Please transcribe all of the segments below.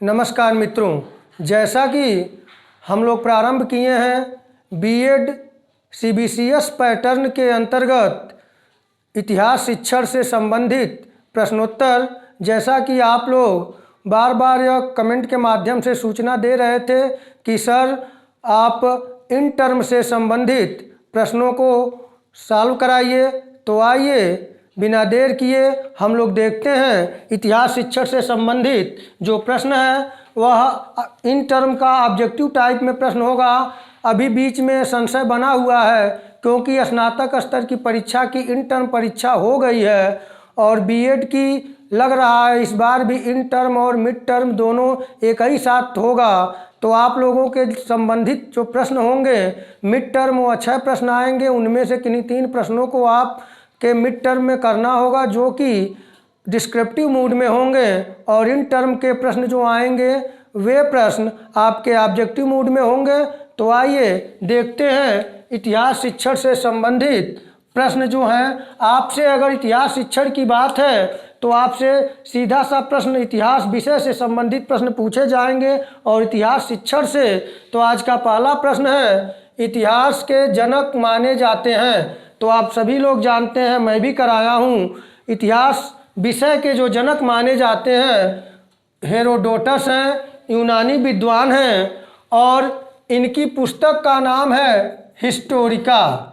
नमस्कार मित्रों, जैसा कि हम लोग प्रारंभ किए हैं बीएड सीबीसीएस पैटर्न के अंतर्गत इतिहास शिक्षण से संबंधित प्रश्नोत्तर, जैसा कि आप लोग बार बार यह कमेंट के माध्यम से सूचना दे रहे थे कि सर आप इन टर्म से संबंधित प्रश्नों को सॉल्व कराइए, तो आइए बिना देर किए हम लोग देखते हैं इतिहास शिक्षण से संबंधित जो प्रश्न है वह इन टर्म का ऑब्जेक्टिव टाइप में प्रश्न होगा। अभी बीच में संशय बना हुआ है क्योंकि स्नातक स्तर की परीक्षा की इन टर्म परीक्षा हो गई है और बीएड की लग रहा है इस बार भी इन टर्म और मिड टर्म दोनों एक ही साथ होगा। तो आप लोगों के संबंधित जो प्रश्न होंगे मिड टर्म वो 6 प्रश्न आएंगे, उनमें से किन्हीं 3 प्रश्नों को आप के मिड टर्म में करना होगा जो कि डिस्क्रिप्टिव मूड में होंगे और इन टर्म के प्रश्न जो आएंगे वे प्रश्न आपके ऑब्जेक्टिव मूड में होंगे। तो आइए देखते हैं इतिहास शिक्षण से संबंधित प्रश्न जो हैं। आपसे अगर इतिहास शिक्षण की बात है तो आपसे सीधा सा प्रश्न इतिहास विषय से संबंधित प्रश्न पूछे जाएंगे और इतिहास शिक्षण से तो आज का पहला प्रश्न है, इतिहास के जनक माने जाते हैं। तो आप सभी लोग जानते हैं, मैं भी कराया हूँ, इतिहास विषय के जो जनक माने जाते हैं हेरोडोटस हैं, यूनानी विद्वान हैं और इनकी पुस्तक का नाम है हिस्टोरिका।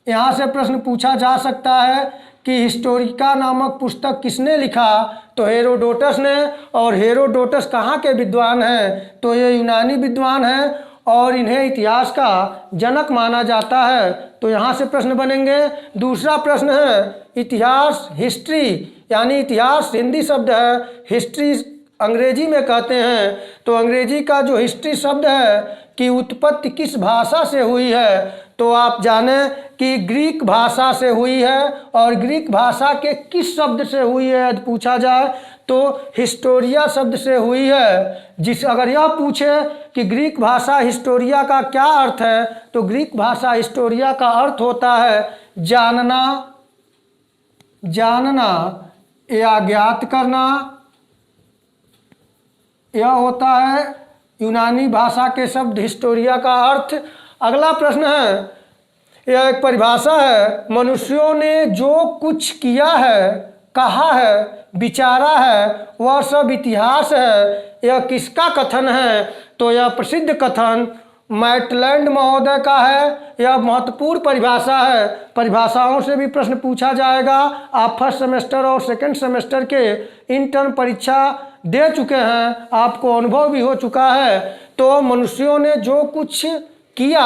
यहाँ से प्रश्न पूछा जा सकता है कि हिस्टोरिका नामक पुस्तक किसने लिखा, तो हेरोडोटस ने। और हेरोडोटस कहाँ के विद्वान हैं, तो ये यूनानी विद्वान हैं और इन्हें इतिहास का जनक माना जाता है। तो यहाँ से प्रश्न बनेंगे। दूसरा प्रश्न है इतिहास, हिस्ट्री, यानी इतिहास हिंदी शब्द है, हिस्ट्री अंग्रेजी में कहते हैं। तो अंग्रेजी का जो हिस्ट्री शब्द है कि उत्पत्ति किस भाषा से हुई है, तो आप जानें कि ग्रीक भाषा से हुई है और ग्रीक भाषा के किस शब्द से हुई है यदि पूछा जाए तो हिस्टोरिया शब्द से हुई है। अगर यह पूछे कि ग्रीक भाषा हिस्टोरिया का क्या अर्थ है, तो ग्रीक भाषा हिस्टोरिया का अर्थ होता है जानना या ज्ञात करना। यह होता है यूनानी भाषा के शब्द हिस्टोरिया का अर्थ। अगला प्रश्न है, यह एक परिभाषा है, मनुष्यों ने जो कुछ किया है, कहा है, विचारा है वह सब इतिहास है। यह किसका कथन है, तो यह प्रसिद्ध कथन मैटलैंड महोदय का है। यह महत्वपूर्ण परिभाषा है, परिभाषाओं से भी प्रश्न पूछा जाएगा। आप फर्स्ट सेमेस्टर और सेकंड सेमेस्टर के इंटर्न परीक्षा दे चुके हैं, आपको अनुभव भी हो चुका है। तो मनुष्यों ने जो कुछ किया,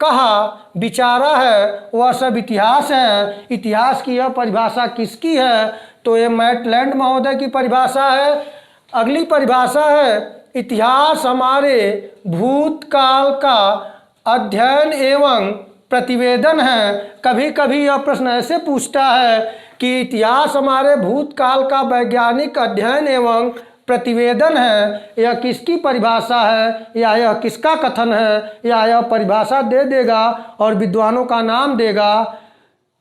कहा, विचारा है वह सब इतिहास है। इतिहास की यह परिभाषा किसकी है, तो ये मैटलैंड महोदय की परिभाषा है। अगली परिभाषा है इतिहास हमारे भूतकाल का अध्ययन एवं प्रतिवेदन है। कभी कभी यह प्रश्न ऐसे पूछता है कि इतिहास हमारे भूतकाल का वैज्ञानिक अध्ययन एवं प्रतिवेदन है, यह किसकी परिभाषा है या यह किसका कथन है, या यह परिभाषा दे देगा और विद्वानों का नाम देगा।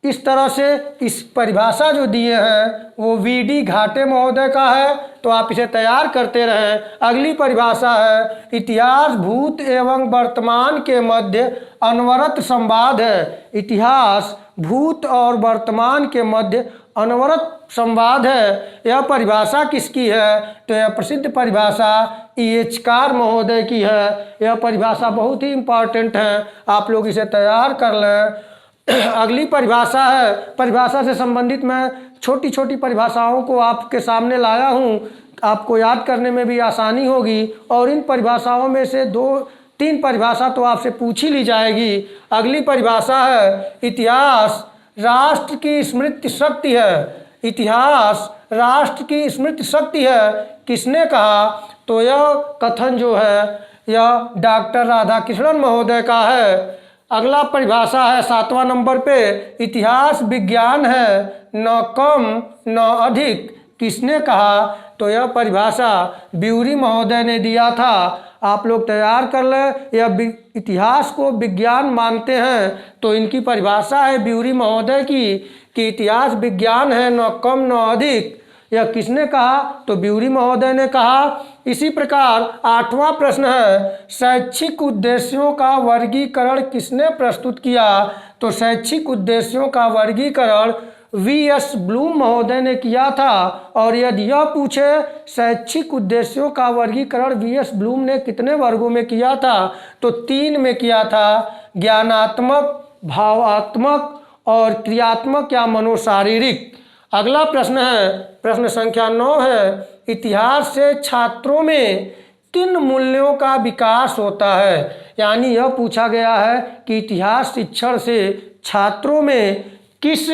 इस तरह से इस परिभाषा जो दिए हैं वो वीडी घाटे महोदय का है, तो आप इसे तैयार करते रहें। अगली परिभाषा है इतिहास भूत एवं वर्तमान के मध्य अनवरत संवाद है। इतिहास भूत और वर्तमान के मध्य अनवरत संवाद है। यह परिभाषा किसकी है, तो यह प्रसिद्ध परिभाषा ईएचकार महोदय की है। यह परिभाषा बहुत ही इम्पॉर्टेंट है, आप लोग इसे तैयार कर लें। अगली परिभाषा है, परिभाषा से संबंधित मैं छोटी छोटी परिभाषाओं को आपके सामने लाया हूँ, आपको याद करने में भी आसानी होगी। और इन परिभाषाओं में से 2-3 परिभाषा तो आपसे पूछ ही ली जाएगी। अगली परिभाषा है इतिहास राष्ट्र की स्मृति शक्ति है। इतिहास राष्ट्र की स्मृति शक्ति है, किसने कहा, तो यह कथन जो है यह डॉक्टर राधाकृष्णन महोदय का है। अगला परिभाषा है 7वां नंबर पे, इतिहास विज्ञान है, न कम न अधिक, किसने कहा, तो यह परिभाषा ब्यूरी महोदय ने दिया था। आप लोग तैयार कर लें। यह इतिहास को विज्ञान मानते हैं, तो इनकी परिभाषा है ब्यूरी महोदय की कि इतिहास विज्ञान है, न कम न अधिक। यह किसने कहा? तो ब्यूरी महोदय ने कहा। इसी प्रकार 8वां प्रश्न है, शैक्षिक उद्देश्यों का वर्गीकरण किसने प्रस्तुत किया? तो शैक्षिक उद्देश्यों का वर्गीकरण वी.एस. ब्लूम महोदय ने किया था। और यदि यह पूछे शैक्षिक उद्देश्यों का वर्गीकरण वी.एस. ब्लूम ने कितने वर्गों में किया था? तो 3 में किया था, ज्ञानात्मक, भावात्मक और क्रियात्मक या मनोशारीरिक। अगला प्रश्न है, प्रश्न संख्या 9 है, इतिहास से छात्रों में किन मूल्यों का विकास होता है? यानी यह पूछा गया है कि इतिहास शिक्षण से छात्रों में किस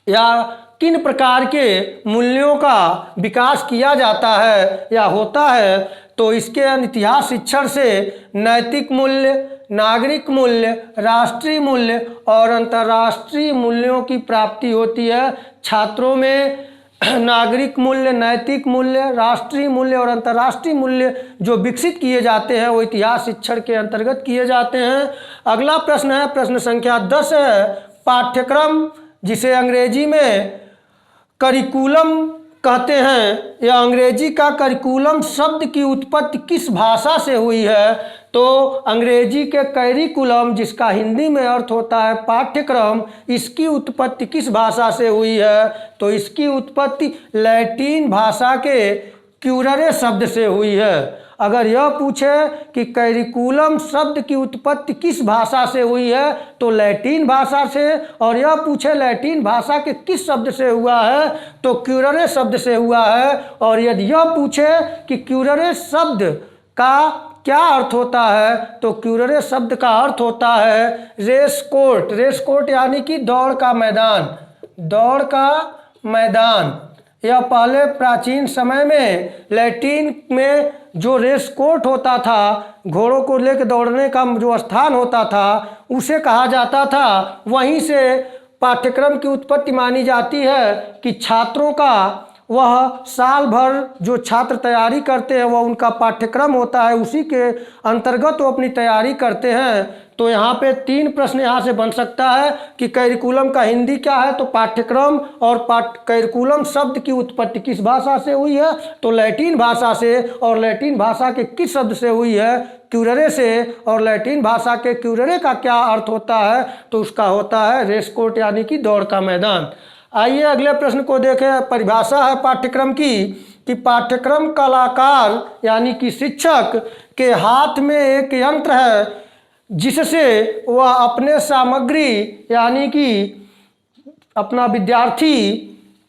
या किन प्रकार के मूल्यों का विकास किया जाता है या होता है? तो इसके इतिहास शिक्षण से नैतिक मूल्य, नागरिक मूल्य, राष्ट्रीय मूल्य और अंतर्राष्ट्रीय मूल्यों की प्राप्ति होती है। छात्रों में नागरिक मूल्य, नैतिक मूल्य, राष्ट्रीय मूल्य और अंतर्राष्ट्रीय मूल्य जो विकसित किए जाते हैं वो इतिहास शिक्षण के अंतर्गत किए जाते हैं। अगला प्रश्न है, प्रश्न संख्या 10 है, पाठ्यक्रम जिसे अंग्रेजी में करिकुलम कहते हैं, यह अंग्रेजी का करिकुलम शब्द की उत्पत्ति किस भाषा से हुई है? तो अंग्रेजी के करिकुलम, जिसका हिंदी में अर्थ होता है पाठ्यक्रम, इसकी उत्पत्ति किस भाषा से हुई है? तो इसकी उत्पत्ति लैटिन भाषा के क्यूररे शब्द से हुई है। अगर यह पूछे कि करिकुलम शब्द की उत्पत्ति किस भाषा से हुई है तो लैटिन भाषा से, और यह पूछे लैटिन भाषा के किस शब्द से हुआ है तो क्यूररे शब्द से हुआ है। और यदि यह पूछे कि क्यूररे शब्द का क्या अर्थ होता है तो क्यूररे शब्द का अर्थ होता है रेस कोर्ट। रेस कोर्ट यानी कि दौड़ का मैदान, दौड़ का मैदान। यह पहले प्राचीन समय में लैटिन में जो रेस कोर्ट होता था, घोड़ों को लेकर दौड़ने का जो स्थान होता था, उसे कहा जाता था। वहीं से पाठ्यक्रम की उत्पत्ति मानी जाती है कि छात्रों का वह साल भर जो छात्र तैयारी करते हैं वह उनका पाठ्यक्रम होता है, उसी के अंतर्गत वो अपनी तैयारी करते हैं। तो यहाँ पे 3 प्रश्न यहाँ से बन सकता है कि करिकुलम का हिंदी क्या है? तो पाठ्यक्रम। और करिकुलम शब्द की उत्पत्ति किस भाषा से हुई है? तो लैटिन भाषा से। और लैटिन भाषा के किस शब्द से हुई है? क्यूररे से। और लैटिन भाषा के क्यूररे का क्या अर्थ होता है? तो उसका होता है रेस कोर्ट यानी कि दौड़ का मैदान। आइए अगले प्रश्न को देखें। परिभाषा है पाठ्यक्रम की कि पाठ्यक्रम कलाकार यानी कि शिक्षक के हाथ में एक यंत्र है जिससे वह अपने सामग्री यानी कि अपना विद्यार्थी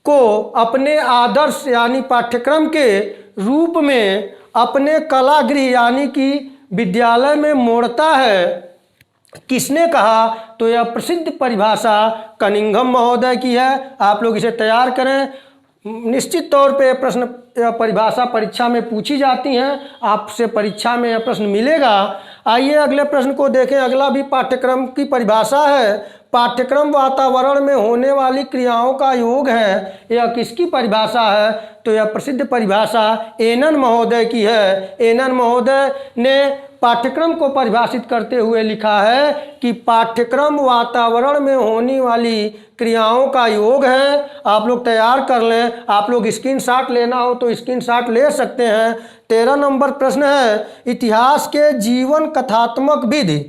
को अपने आदर्श यानी पाठ्यक्रम के रूप में अपने कलागृह यानी कि विद्यालय में मोड़ता है। किसने कहा? तो यह प्रसिद्ध परिभाषा कनिंघम महोदय की है। आप लोग इसे तैयार करें। निश्चित तौर पे प्रश्न परिभाषा परीक्षा में पूछी जाती हैं, आपसे परीक्षा में यह प्रश्न मिलेगा। आइए अगले प्रश्न को देखें। अगला भी पाठ्यक्रम की परिभाषा है। पाठ्यक्रम वातावरण में होने वाली क्रियाओं का योग है। यह किसकी परिभाषा है? तो यह प्रसिद्ध परिभाषा एनन महोदय की है। एनन महोदय ने पाठ्यक्रम को परिभाषित करते हुए लिखा है कि पाठ्यक्रम वातावरण में होने वाली क्रियाओं का योग है। आप लोग तैयार कर लें। आप लोग स्क्रीनशॉट लेना हो तो स्क्रीनशॉट ले सकते हैं। 13 नंबर प्रश्न है, इतिहास के जीवन कथात्मक विधि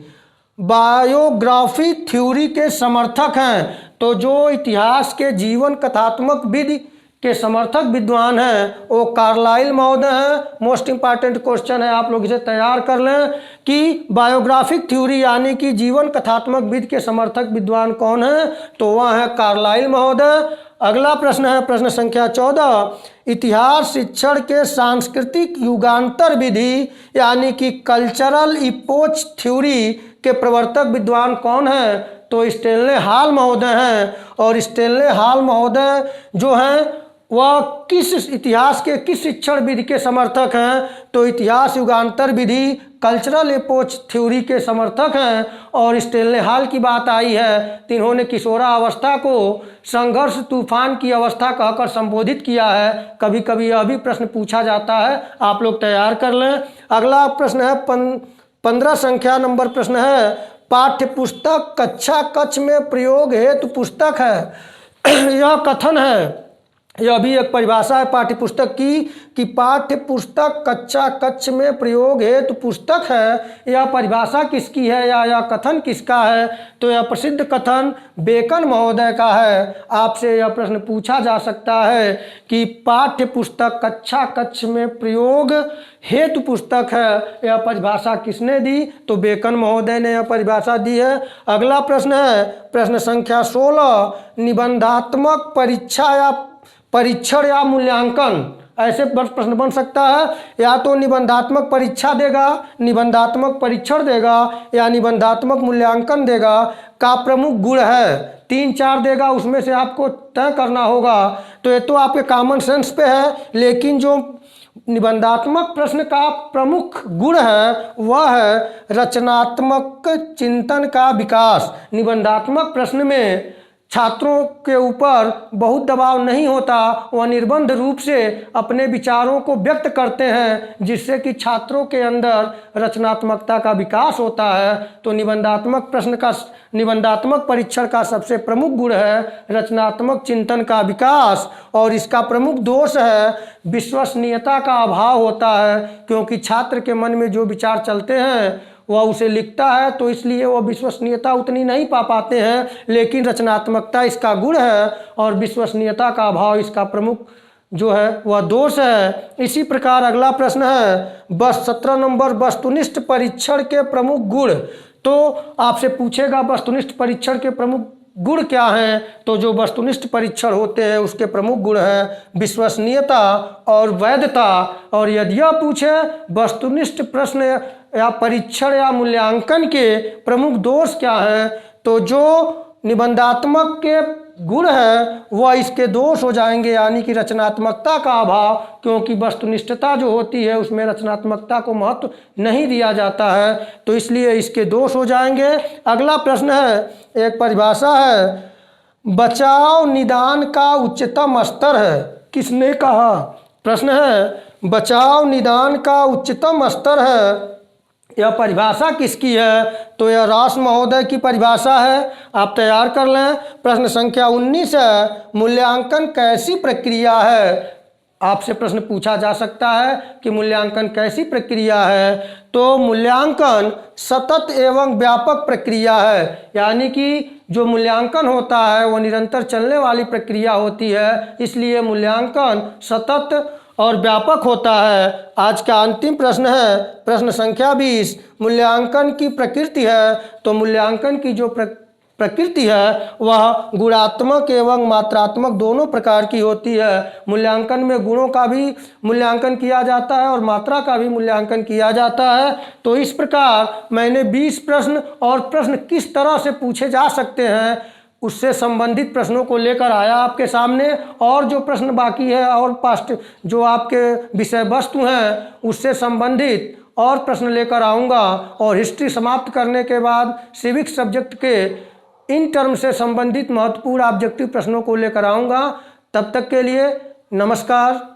बायोग्राफी थ्योरी के समर्थक हैं। तो जो इतिहास के जीवन कथात्मक विधि के समर्थक विद्वान हैं वो कार्लाइल महोदय हैं। मोस्ट इंपॉर्टेंट क्वेश्चन है, आप लोग इसे तैयार कर लें कि बायोग्राफिक थ्योरी यानी कि जीवन कथात्मक विधि के समर्थक विद्वान कौन है? तो वह है कार्लाइल महोदय। अगला प्रश्न है, प्रश्न संख्या 14, इतिहास शिक्षण के सांस्कृतिक युगांतर विधि यानी कि कल्चरल इपोच थ्योरी के प्रवर्तक विद्वान कौन है? तो स्टेनले हॉल महोदय हैं। और स्टेनले हॉल महोदय जो हैं वह किस इतिहास के किस शिक्षण विधि के समर्थक हैं? तो इतिहास युगांतर विधि कल्चरल एपोच थ्योरी के समर्थक हैं। और स्टेनले हॉल की बात आई है तो इन्होंने किशोरावस्था को संघर्ष तूफान की अवस्था कहकर संबोधित किया है। कभी कभी यह भी प्रश्न पूछा जाता है, आप लोग तैयार कर लें। अगला प्रश्न है 15 संख्या नंबर प्रश्न है, पाठ्य पुस्तक कक्षा कक्ष में प्रयोग हेतु पुस्तक है। यह कथन है यह भी एक परिभाषा है पाठ्य पुस्तक की कि पाठ्य पुस्तक कक्षा कक्ष में प्रयोग हेतु पुस्तक है। यह परिभाषा किसकी है या यह कथन किसका है? तो यह प्रसिद्ध कथन बेकन महोदय का है। आपसे यह प्रश्न पूछा जा सकता है कि पाठ्य पुस्तक कक्षा कक्ष में प्रयोग हेतु पुस्तक है, यह परिभाषा किसने दी? तो बेकन महोदय ने यह परिभाषा दी है। अगला प्रश्न है प्रश्न संख्या 16, निबंधात्मक परीक्षा या परीक्षण या मूल्यांकन। ऐसे प्रश्न बन सकता है, या तो निबंधात्मक परीक्षा देगा, निबंधात्मक परीक्षण देगा या निबंधात्मक मूल्यांकन देगा का प्रमुख गुण है। 3-4 देगा, उसमें से आपको तय करना होगा। तो ये तो आपके कॉमन सेंस पे है, लेकिन जो निबंधात्मक प्रश्न का प्रमुख गुण है वह है रचनात्मक चिंतन का विकास। निबंधात्मक प्रश्न में छात्रों के ऊपर बहुत दबाव नहीं होता, वह निर्बंध रूप से अपने विचारों को व्यक्त करते हैं, जिससे कि छात्रों के अंदर रचनात्मकता का विकास होता है। तो निबंधात्मक परीक्षण का सबसे प्रमुख गुण है रचनात्मक चिंतन का विकास, और इसका प्रमुख दोष है विश्वसनीयता का अभाव होता है, क्योंकि छात्र के मन में जो विचार चलते हैं वह उसे लिखता है, तो इसलिए वह विश्वसनीयता उतनी नहीं पा पाते हैं। लेकिन रचनात्मकता इसका गुण है और विश्वसनीयता का अभाव इसका प्रमुख जो है वह दोष है। इसी प्रकार अगला प्रश्न है 17 नंबर, वस्तुनिष्ठ परीक्षण के प्रमुख गुण। तो आपसे पूछेगा वस्तुनिष्ठ परीक्षण के प्रमुख गुण क्या हैं? तो जो वस्तुनिष्ठ परीक्षण होते हैं उसके प्रमुख गुण हैं विश्वसनीयता और वैधता। और यदि यह पूछे वस्तुनिष्ठ प्रश्न या परीक्षण या मूल्यांकन के प्रमुख दोष क्या हैं, तो जो निबंधात्मक के गुण है वह इसके दोष हो जाएंगे, यानी कि रचनात्मकता का अभाव, क्योंकि वस्तुनिष्ठता जो होती है उसमें रचनात्मकता को महत्व नहीं दिया जाता है, तो इसलिए इसके दोष हो जाएंगे। अगला प्रश्न है, एक परिभाषा है, बचाव निदान का उच्चतम स्तर है। किसने कहा? प्रश्न है बचाव निदान का उच्चतम स्तर है, यह परिभाषा किसकी है? तो यह रास महोदय की परिभाषा है। आप तैयार कर लें। प्रश्न संख्या 19 है, मूल्यांकन कैसी प्रक्रिया है? आपसे प्रश्न पूछा जा सकता है कि मूल्यांकन कैसी प्रक्रिया है? तो मूल्यांकन सतत एवं व्यापक प्रक्रिया है, यानी कि जो मूल्यांकन होता है वह निरंतर चलने वाली प्रक्रिया होती है, इसलिए मूल्यांकन सतत और व्यापक होता है। आज का अंतिम प्रश्न है प्रश्न संख्या 20, मूल्यांकन की प्रकृति है। तो मूल्यांकन की जो प्रकृति है वह गुणात्मक एवं मात्रात्मक दोनों प्रकार की होती है। मूल्यांकन में गुणों का भी मूल्यांकन किया जाता है और मात्रा का भी मूल्यांकन किया जाता है। तो इस प्रकार मैंने 20 प्रश्न और प्रश्न किस तरह से पूछे जा सकते हैं उससे संबंधित प्रश्नों को लेकर आया आपके सामने, और जो प्रश्न बाकी है और पास्ट जो आपके विषय वस्तु हैं उससे संबंधित और प्रश्न लेकर आऊँगा। और हिस्ट्री समाप्त करने के बाद सिविक्स सब्जेक्ट के इन टर्म से संबंधित महत्वपूर्ण ऑब्जेक्टिव प्रश्नों को लेकर आऊँगा। तब तक के लिए नमस्कार।